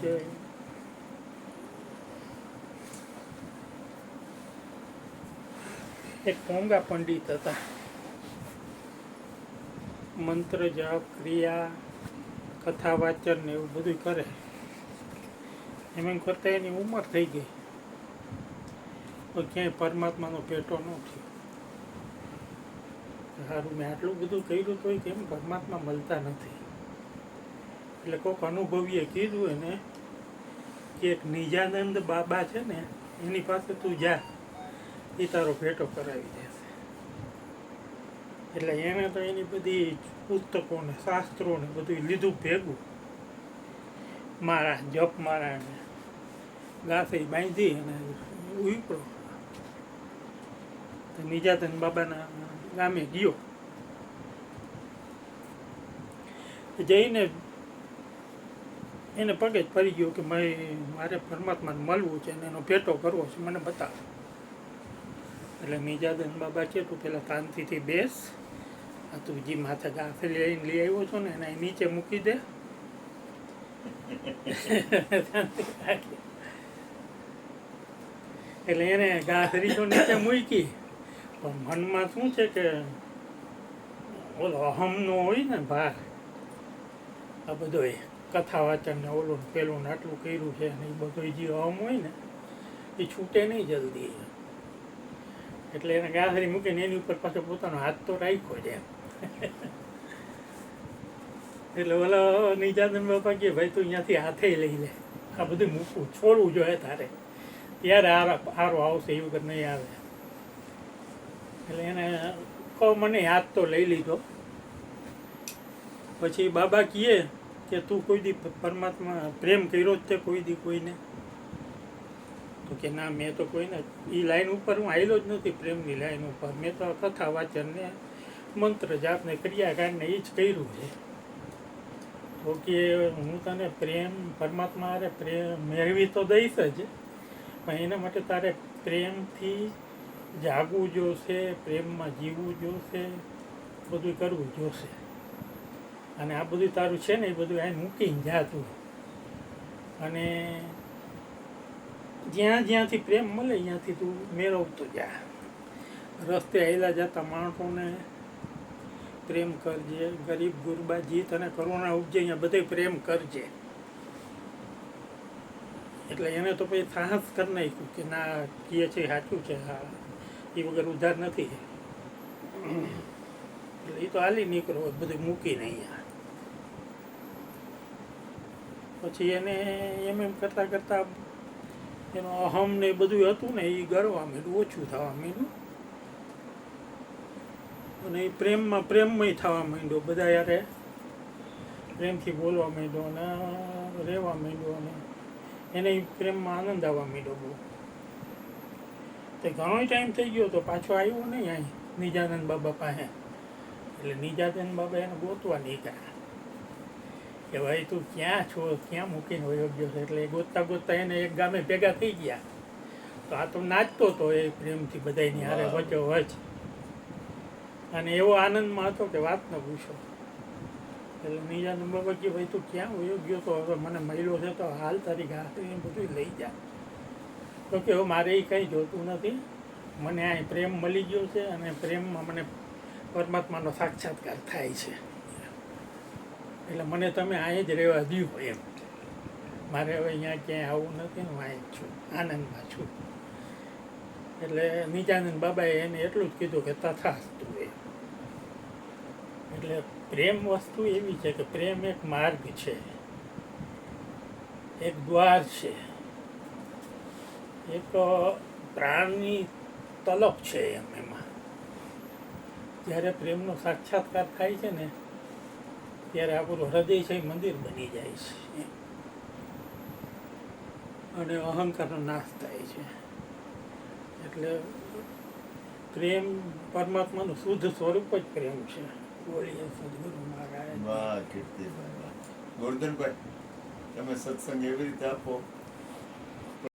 કે એક પોંગા પંડિત હતા, મંત્ર જાપ ક્રિયા કથા વાચન ને એવું બધું કરે. એમ કરતા એની ઉંમર થઈ ગઈ તો ક્યાંય પરમાત્માનો ભેટો ન થયો. સારું, મેં આટલું બધું કર્યું તોય કેમ પરમાત્મા મળતા નથી. એટલે કોઈક અનુભવીએ કીધું એને કે એક નિજાનંદ બાબા છે ને એની પાસે તું જા, એ તારો ભેટો કરાવી દેશે. એટલે એને તો એની બધી પુસ્તકો ને શાસ્ત્રો ને બધું લીધું ભેગું, મારા જપ મારા ને ગાસઈ બાંધી અને ઉપડો નિજાનંદ બાબાના ગામે ગયો. જઈને એને પગે જ પડી ગયો કે મારે પરમાત્માને મળવું છે અને એનો ભેટો કરવો છે, મને બતાવો. એટલે નિજાનંદ બાબા છે તું પેલા શાંતિથી બેસ, આ તું જે માથે ગાંસરી લઈને લઈ આવ્યો છો ને એના નીચે મૂકી દે. એટલે એને ગાંસરી તો નીચે મૂકી, પણ મનમાં શું છે કે ઓલો અહમનો હોય ને ભાર, આ બધો કથા વાચન ને ઓલું પેલું ને આટલું કર્યું છે ને એ બધો જે અહમ હોય ને એ છૂટે નહીં જલ્દી. એટલે એને ગાંસરી મૂકીને એની ઉપર પાછો પોતાનો હાથ તો રાખ્યો છે. એટલે ઓલા નિજાનંદ બાપા કે ભાઈ તું અહીંયાથી હાથે લઈ લે, આ બધું મૂકવું છોડવું જોઈએ તારે, ત્યારે સારો આવશે, એ વખત નહીં આવે. એટલે એને કહો મને હાથ તો લઈ લીધો. પછી બાબા કહે કે તું કોઈ દી પરમાત્મા પ્રેમ કર્યો જ તે કોઈ દી કોઈને? તો કે ના, મેં તો કોઈને એ લાઈન ઉપર હું આવેલો જ નથી, પ્રેમની લાઈન ઉપર. મેં તો કથા વાચન ને મંત્ર જાપ ને ક્રિયાકાંડ ને એ જ કર્યું છે. તો કે હું તને પ્રેમ પરમાત્મા અરે પ્રેમ મેળવી તો દઈશ જ, પણ એના માટે તારે પ્રેમથી જાગવું જોશે, પ્રેમમાં જીવવું જોશે, બધું કરવું જોશે. અને આ બધું તારું છે ને એ બધું અહીં મૂકીને જા તું, અને જ્યાંથી પ્રેમ મળે ત્યાંથી તું મેળવતો જા. રસ્તે આવેલા જતા માણસોને પ્રેમ કરજે, ગરીબ ગુરબા જીત અને કરુણા ઉપજે અહીંયા બધે પ્રેમ કરજે. એટલે એને તો પછી સાહસ કરી નાખ્યું કે ના, કહે છે સાચું છે, હા એ વગર ઉધાર નથી. એટલે એ તો હાલી નીકળો બધું મૂકીને અહીંયા. પછી એને એમ કરતાં કરતાં એનો અહમ ને બધું હતું ને એ ગળવા માંડ્યું, ઓછું થવા માંડ્યું, અને એ પ્રેમમય થવા માંડ્યો. બધા યારે પ્રેમથી બોલવા માંડ્યો અને રહેવા માંડ્યો, અને એને પ્રેમમાં આનંદ આવવા માંડ્યો બહુ. તે ઘણો ટાઈમ થઈ ગયો તો પાછો આવ્યો નહીં અહીં નિજાનંદ બાબા પાસે. એટલે નિજાનંદ બાબા એને ગોતવા નીકળ્યા કે ભાઈ તું ક્યાં છો, ક્યાં મૂકીને વયો ગયો છે. એટલે ગોતતા ગોતતા એને એક ગામે ભેગા થઈ ગયા. તો આ તો નાચતો હતો એ પ્રેમથી બધાની હારે વચ્ચો વચ, અને એવો આનંદમાં હતો કે વાત ન પૂછો. એટલે નિજાનંદ બાબા કે ભાઈ તું ક્યાં વયો ગયો તો, હવે મને મળ્યો છે તો હાલ તારી ઘાસરી બધું લઈ જા. તો કે મારે એ કંઈ જોતું નથી, મને આ પ્રેમ મળી ગયો છે અને પ્રેમમાં મને પરમાત્માનો સાક્ષાત્કાર થાય છે. એટલે મને તમે અહીં જ રહેવા દો એમ, મારે હવે અહીંયા ક્યાંય આવવું નથી, હું અહીં જ છું, આનંદમાં છું. એટલે નિજાનંદ બાબાએ એને એટલું જ કીધું કે તથાસ્તુ એમ. એટલે પ્રેમ વસ્તુ એવી છે કે પ્રેમ એક માર્ગ છે, એક દ્વાર છે, એક પ્રાણની તલપ છે એમાં. જ્યારે પ્રેમનો સાક્ષાત્કાર થાય છે ને ત્યારે આપણું હૃદય છે એ મંદિર બની જાય છે, અને અહંકારનો નાશ થાય છે. એટલે પ્રેમ પરમાત્માનું શુદ્ધ સ્વરૂપ જ પ્રેમ છે. બોલીએ સદગુરુ મહારાજ. વાહ કીર્તિભાઈ, વાહ. ગોરધનભાઈ, તમે સત્સંગ એવી રીતે આપો